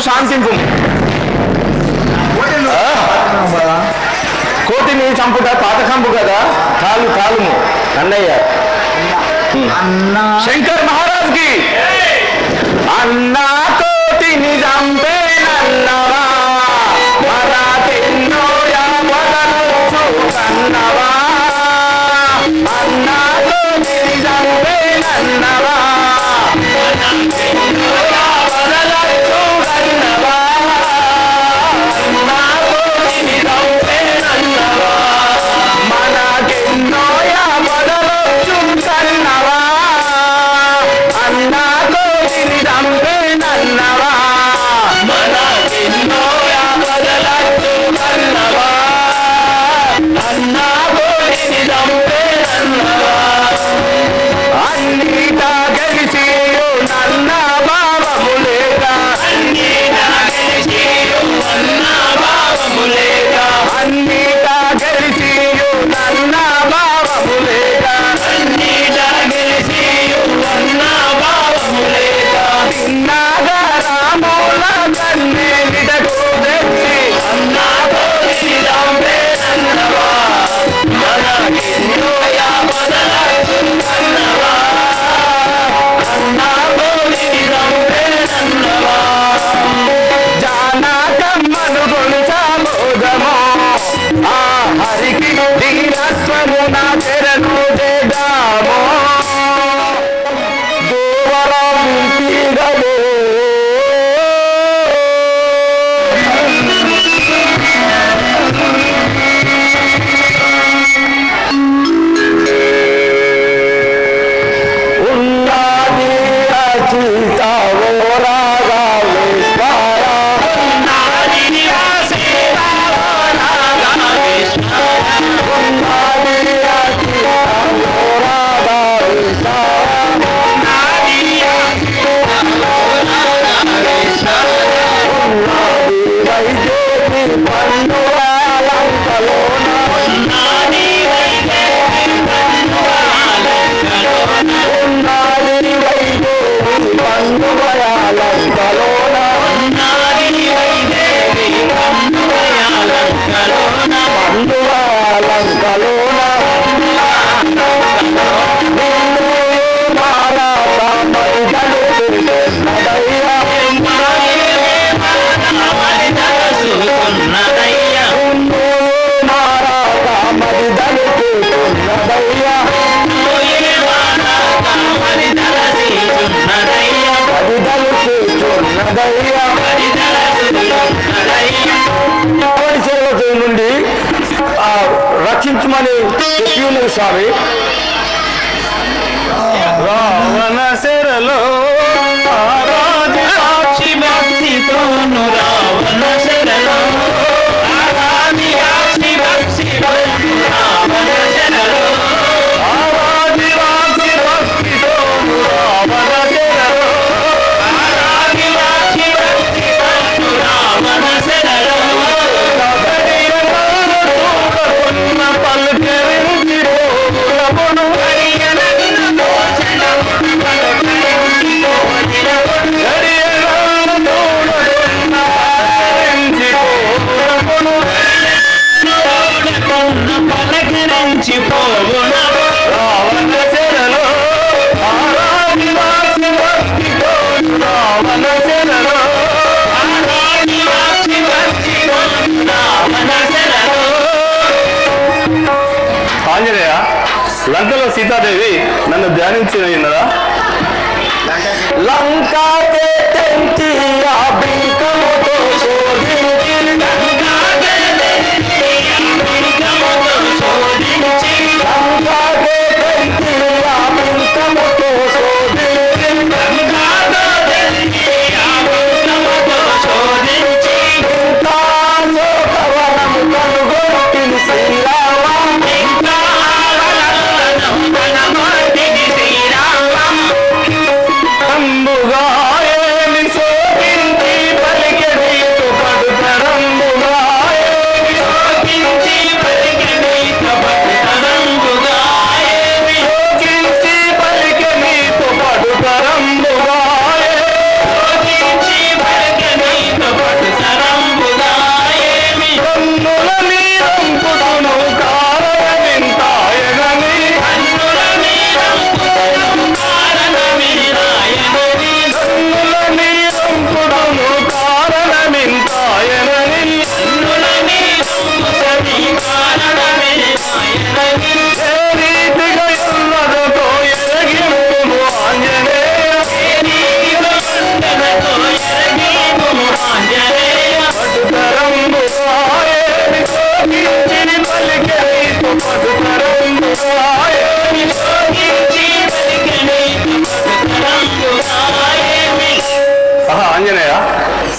శాంతింపు. కోటిని చంపుట పాతకంపు కదా, కాలుము అన్నయ్య. శంకర్ మహారాజ్ కి అన్నా కోటిని చంపేనన్నవా, మరాఠెన్నో యావదనొచ్చు కన్నవా, అన్నా కోటిని చంపేనన్నవా, మరాఠెన్నో యావదనొచ్చు కన్నవా, అన్నా కోటిని చంపేనన్నవా, మనకెన్నో యావదనొచ్చు కన్నవా, అన్నా కోటిని చంపేనన్నవా, మనకెన్నో యావదనొచ్చు కన్నవా, అన్నా కోటిని చంపేనన్నవా, అన్నిటా గెలిచియు నన్న భావము లేక, అన్నిటా గెలిచియు నన్న భావము లేక, అన్నిటా గెలిచియు నన్న భావము లేక, అన్నిటా గెలిచియు నన్న భావము లేక, తిన్నగా రాముల కన్నే విడకు తెచ్చి అన్నా కోటిని చంపేనన్నవా, మనకెన్నో యావదనొచ్చు కన్నవా, అన్నా కోటిని చంపేనన్నవా, జానకమ్మను గొలుచామోదమో, ఆ హరికి దీనత్వము నా తెరను చేద్దామో, దేవరం తీరలో ఉన్నది రచిత ఓ రాఘవేశ్వర, ఉన్నది రచిత ఓ రాఘవేశ్వర, ఉన్నది రచిత ఓ రాఘవేశ్వర, ఉన్నది రచిత ఓ రాఘవేశ్వర, ఉన్నది వైదేవి పండుగలంకలోన, ఉన్నది వైదేవి పండుగలంకలోన, ఉన్నది వైదేవి పండుగలంకలోన, ఉన్నది వైదేవి పండుగలంకలోన, పండుగలంకలోన, నిన్ను మారాత మరిదలు తిరుగుతున్నదయ్యా, నిన్ను మారాత మరిదలు తిరుగుతున్నదయ్యా, మరిదలు చేస్తున్నదయ్యా. కోడిచెరువు నుండి రక్షించమని చెప్పి ఉన్నది స్వామి. రావణ శరలో సాక్షి భక్తితోను, రావణ శరలో సాక్షి భక్తితోను, రావణ శరలో ఆరాధివాక్షి భక్తితోను, రావణ శరలో ఆరాధివాక్షి భక్తితోను, రావణ శరలో చూడకున్న పలుకరించి పోగులమును, పలకరించి పోగును, రావణ శరలో ఆరాధివాక్షి భక్తితోను, రావణ శరలో ఆరాధివాక్షి భక్తితోను, రావణ శరలో. ఆంజనేయ, లంకలో సీతాదేవి నన్ను ధ్యానించినదా? లంకాకే తెంచి ఆ బింకముతో శోధించి, లంకాకే తెంచి ఆ బింకముతో శోధించి, లంకాకే తెంచి ఆ బింకముతో శోధించి, లంకాకే తెంచి ఆ బింకముతో శోధించి, ఇంకా లోకవనము కనుగొట్టిన శ్రీరామ, ఇంకా వనములను కనుగొట్టిన శ్రీరామ, అంబుగా ఏమి శోభించి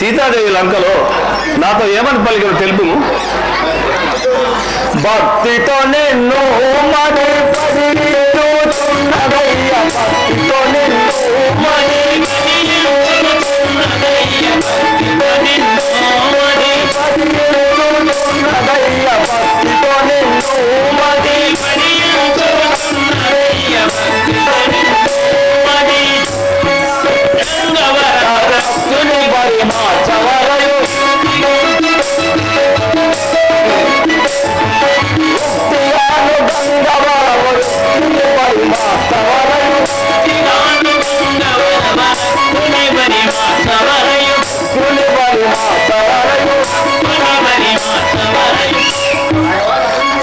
సీతాదేవి లంకలో నాతో ఏమని పలికిన తెలుపుము. భక్తితో నిన్ను మడి పడిచుచున్నదయ్య, భక్తితో నిన్ను మడి పడిచుచున్నదయ్య, భక్తితో నిన్ను మడి పడిచుచున్నదయ్య, భక్తితో నిన్ను మడి పడిచుచున్నదయ్య, భక్తితో నిన్ను మడి రంగవరక్తుని బరి మార్చవరయు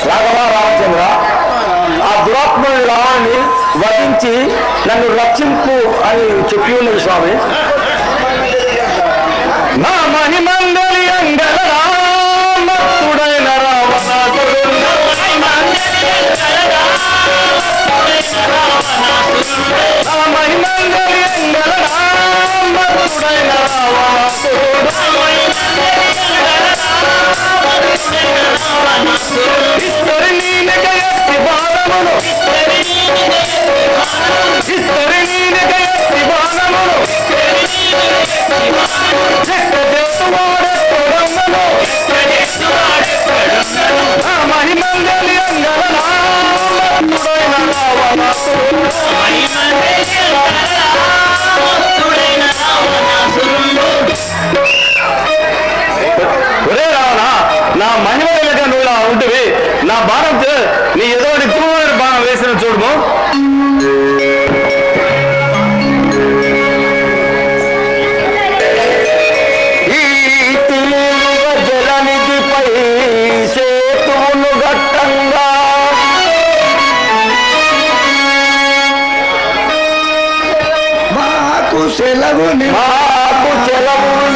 రాఘవ రామచంద్ర, ఆ దురాత్మని రావాన్ని వధించి నన్ను రక్షింపు అని చెప్పి ఉన్నది స్వామి. నా మహిమందలి అంగల రామతుడైన రావణాసురుడు, నా మహిమందలి అంగల రామతుడైన రావణాసురుడు, ఇస్తరి నీనక ఎత్తి బాణమును, ఇస్తరి నీనక ఎత్తి బాణమును, చెక్క చేస్తువాడెప్పుడమ్మను, ఆ మహిమంగలి అంగల రామతుడైన రావణాసురుడు, ఒరే రావణ, నా మహిమ వెళ్ళక నువ్వు ఇలా ఉంటివి. నా బాణం నీ ఎదుటి క్రూరమైన బాణం వేసిన చూడము. ఈ జలనిధిపై సేతువును ఘట్టంగా మాకు సెలవు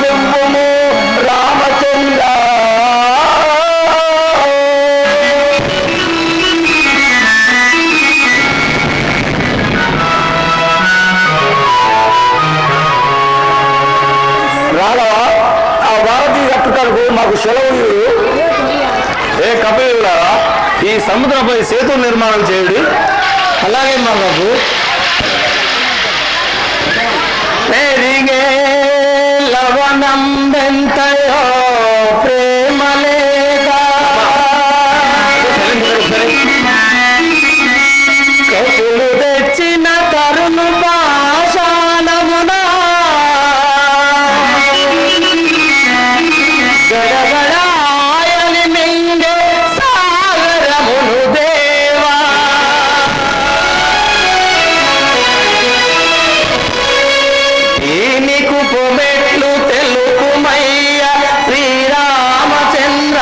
నివ్వుము రామచంద్ర. రాఘవ, ఆ భారతీయ కట్టుటకు మాకు సెలవు. ఏ కపిలారా, ఈ సముద్రంపై సేతు నిర్మాణం చేయుడి. అలాగే మాకు పెరిగే లవణం వెంతయో ప్రేమలేగా, కపులు తెచ్చిన తరుణు పాషాణమున గడగడాయని మింగే సాగరమును దేవా. నీకు పొమెట్లు తెలుపుమయ్య శ్రీరామచంద్ర.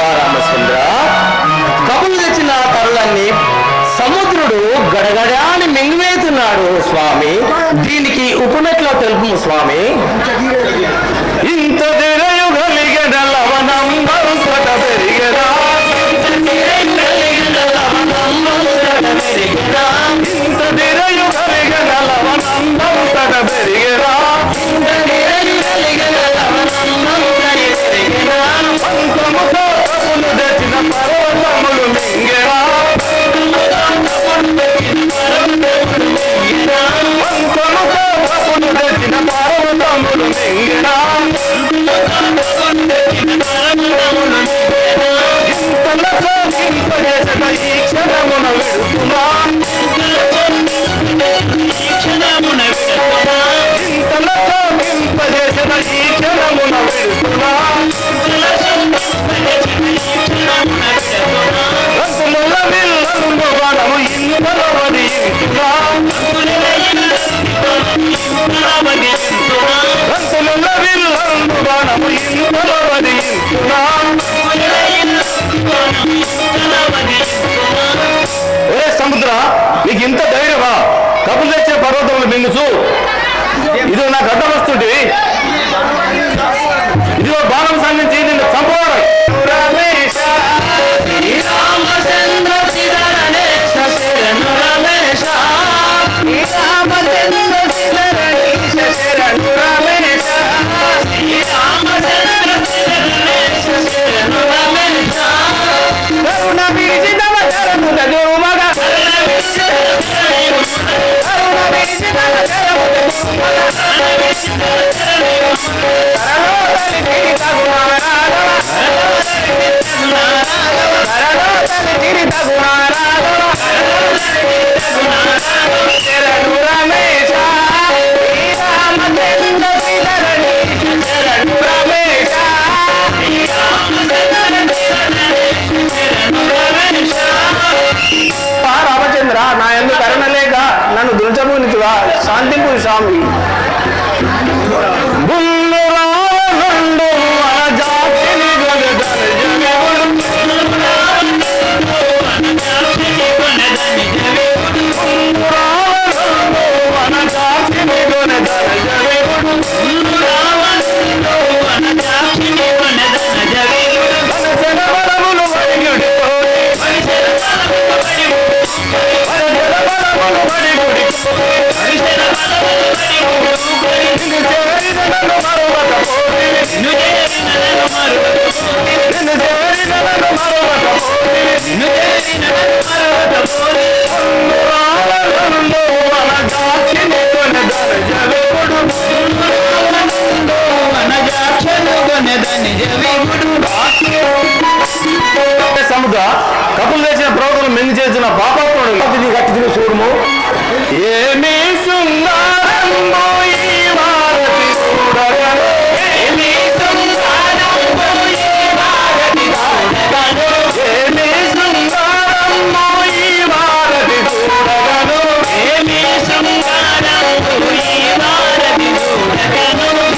రామచంద్ర, కబులు తెచ్చిన తరులన్నీ సముద్రుడు గడగడాన్ని మింగివేతున్నాడు స్వామి. దీనికి ఉపనట్లో తెలుపు స్వామి. ఇంత దిరయు కలిగడ లవణం వంశట పెరిగరా, ఇంత దిరయు కలిగడ లవణం వంశట పెరిగరా, పంచముతో కబులు తెచ్చిన పర్వతములు మింగెరా, పంచముతో కబులు తెచ్చిన పర్వతములు చూసు ఇదిగో నా గడ్డ వస్తుంటివి, ఇదిగో బాణం సంధించి నిన్ను చంపవాడు. రామచంద్ర, నా ఎందు కరుణ లేక నన్ను దుర్చమునితుగా శాంతింపు స్వామి. సముద్ర కపులు చేసిన ప్రవర్తన మెంది చేసిన పాపాత్ముడు గట్టి చూడము. ఏమి శృంగారంబో ఈ భారతి చూడగను, ఏమి శృంగారంబో ఈ భారతి చూడగను, ఏమి శృంగారంబో ఈ భారతి చూడగను, ఏమి శృంగారంబో ఈ భారతి చూడగను,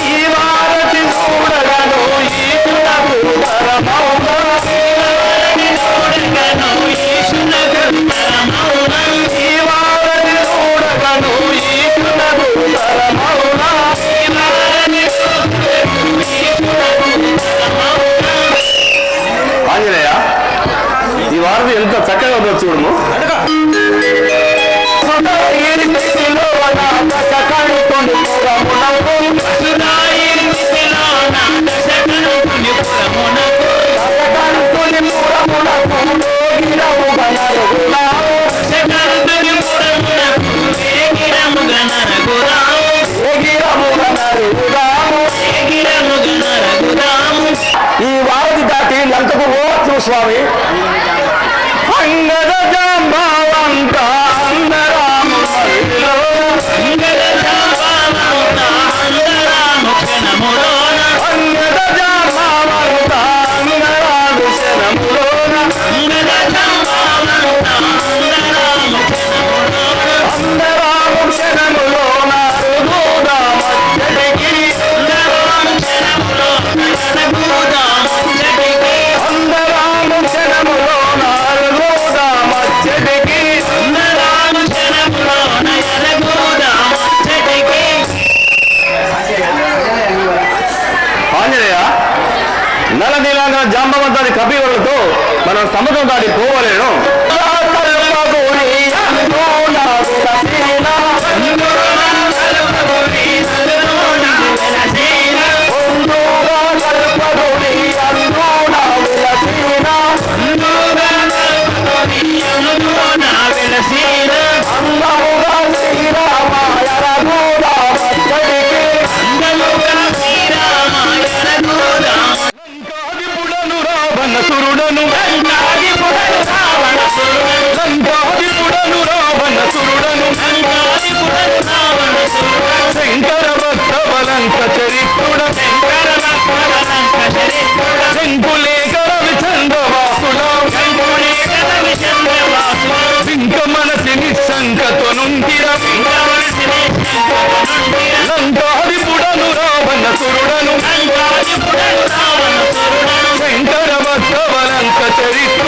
ఈ భారతి చూడగను ఈశునకు పరమౌనా, ఈ భారతి చూడగను ఈశునకు పరమౌనా, ఈ భారతి చూడగను ఈశునకు పరమౌనా, ఈ భారతి చూడగను ఈశునకు పరమౌనా. ఆంజనేయ, ఈ వారధి ఎంత చక్కగా ఉందో చూడము. ఈ వారధి దాటి లంకకు పోవచ్చు స్వామి. అంగద జాంబావంత అందరాము మరిలో, అంగద జాంబావంత అందరాము క్షణములోన, అంగద జాంబావంత అందరాము క్షణములోన, అంగద జాంబావంత అందరాము క్షణములోన, అందరాము క్షణములోన రుదుదా మచ్చటికి, అందరాము క్షణములోన రుదుదా మచ్చటికి, అందరాము క్షణములోన రుదుదా మచ్చటికి, అందరాము క్షణములోన రుదుదా మచ్చటికి. ఆంజనేయ, నల నీలాంగన జాంబవంతాది కపివరులతో మనం సముద్రం దాటి పోవలేను. సురుడను శంకర భక్త బలంక చరిత్రుడ శంకులేకర విచంద్రవాసుల ఇంక మనసి నిశంకతో నుండిర లంకాదిపుడను రావణ సురుడను శంకర భక్త బలంక చరిత్ర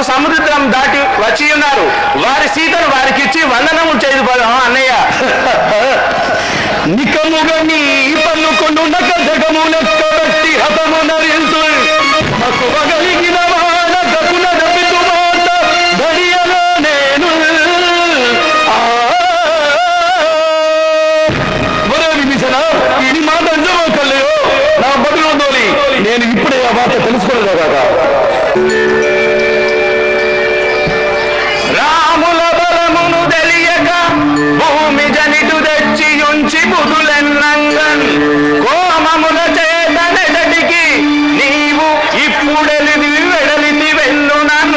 సముద్రం దాటి వచ్చి ఉన్నారు. వారి సీతను వారికిచ్చి వందనము చేయబోదాం అన్నయ్య. నికముగా నీ పలుకొను నక జగమునెక్కబెట్టి హతము నరింతు మక్కువగలిగిన వాన గపున దపితు మాట గడియలో నేను ఒరే విభీషణ, ఇది మాట నిజమో కళ్ళయో నా బదులు దోలి నేను ఇప్పుడే ఆ వార్త తెలుసుకోలేదు కాక. రాముల బలమును తెలియక భూమి జనిటు తెచ్చి ఉంచి బుధులెన్నంగన్ కోమముల చేత నెదటికి నీవు ఇప్పుడెలిది వెడలిది వెన్నునన్.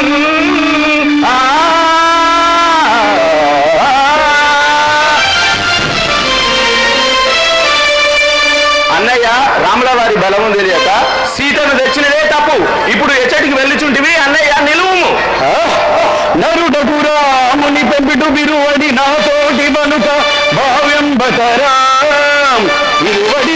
అన్నయ్య, రాముల వారి బలము తెలియక సీతను తెచ్చినదే తప్పు. ఇప్పుడు ఎచ్చటికి వెళ్ళుచుంటివి అన్నయ్య, నిలువుము. నరుడకు రాముని పెంపిటు బిరువడి నాతోటి వనుక భావ్యం బతరాం ఇరువడి